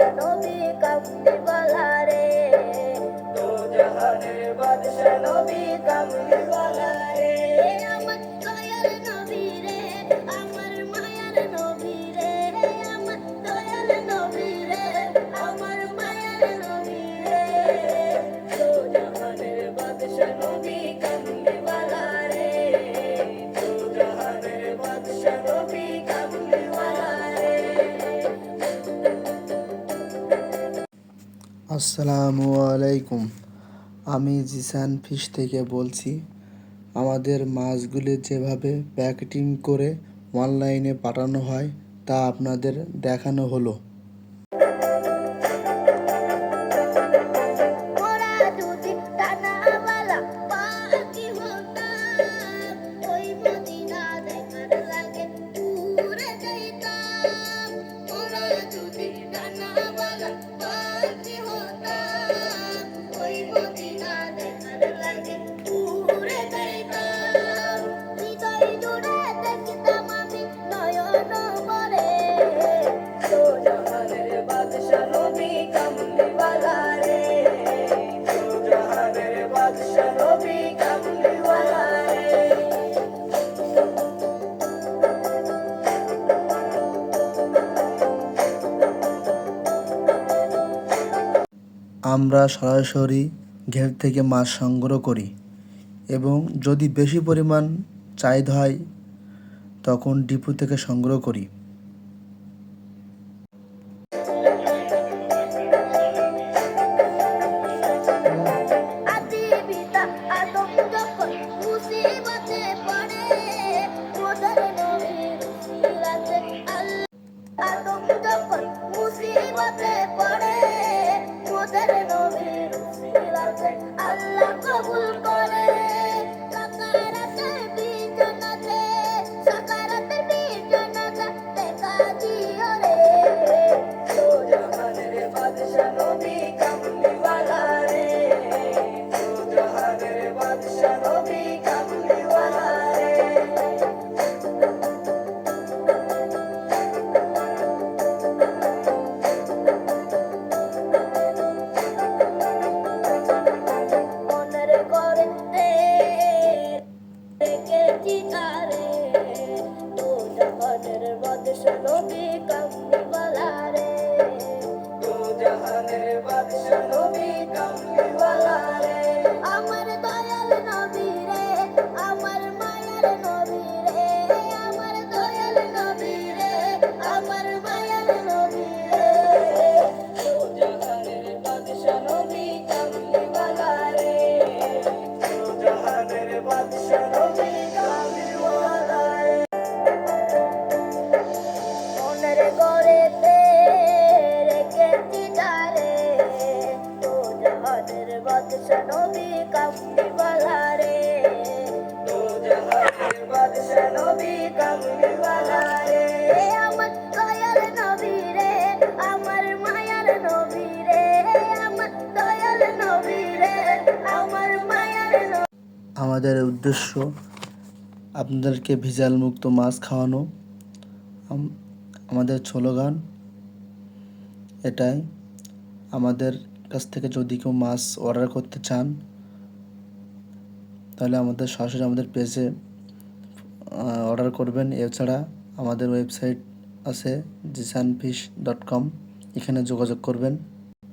বাদশা নবী কামলিওয়ালা রে, দো জাহানের বাদশা নবী কামলিওয়ালা রে। আমার দয়াল নবী রে, আমার মায়ার নবী রে, আমার দয়াল নবী রে, আমার মায়ার নবী রে, দো জাহানের বাদশা নবী কামলিওয়ালা রে, দো জাহানের বাদশা নবী কামলিওয়ালা রে। আসসালামু আলাইকুম। আমি জিসান ফিশ থেকে বলছি। আমাদের মাছগুলি যেভাবে প্যাকেটিং করে অনলাইনে পাঠানো হয় তা আপনাদের দেখানো হলো। ওরা যদি ডানাওয়ালা পাখি হতাম, ওই মদিনা দেখার লাগে উড়ে যাইতাম। ওরা যদি ডানাওয়ালা পাখি হতাম, ওই মদিনা দেখার লাগে উড়ে যাইতাম। হৃদয় জুড়ে দেখতাম আমি নয়ন ভরে, দো জাহানের বাদশা নবী কামলিওয়ালা রে, দো জাহানের বাদশা নবী কামলিওয়ালা রে। আমরা সরাসরি ঘের থেকে মাছ সংগ্রহ করি এবং যদি বেশি পরিমাণ চাহিদা হয় তখন ডিপো থেকে সংগ্রহ করি। আদি পিতা আদম যখন মুসিবতে পড়ে, ওদের নবীর উসিলাতে আদম যখন মুসিবতে পড়ে, ওদের নবীর উসিলাতে আল্লাহ কবুল করে। সাকারাতের বীজ জান্নাতে, সাকারাতের বীজ জান্নাতে দেখা দিও রে, দো জাহানের বাদশা নবী কামলিওয়ালা রে, দো জাহানের বাদশা নবী কামলিওয়ালা রে। মনের করে রেখেছি তারে, দো জাহানের বাদশা নবী কামলিওয়ালা রে, দো জাহানের বাদশা নবী কামলিওয়ালা রে। আমার দয়াল নবী রে, আমার মায়ার নবী রে, আমার দয়াল নবী রে, আমার মায়ার নবী রে, দো জাহানের বাদশা নবী কামলিওয়ালা রে, দো জাহানের বাদশা নবী কামলিওয়ালা রে। মনের গড়েতে রেখেছি তারে, দো জাহানের বাদশা নবী কামলিওয়ালা রে, দো জাহানের বাদশা নবী কামলিওয়ালা রে। আমার দয়াল নবী রে, আমার মায়ার নবী রে, আমার দয়াল নবী রে, আমার মায়ার নবী। আমাদের উদ্দেশ্য আপনাদেরকে ভেজাল মুক্ত মাছ খাওয়ানো। আমাদের স্লোগান এটাই। আমাদের কাছ থেকে যদি কেউ মাছ অর্ডার করতে চান তাহলে আমাদের সরাসরি আমাদের পেজে অর্ডার করবেন। এছাড়া আমাদের ওয়েবসাইট আছে jisanfish.com, এখানে যোগাযোগ করবেন।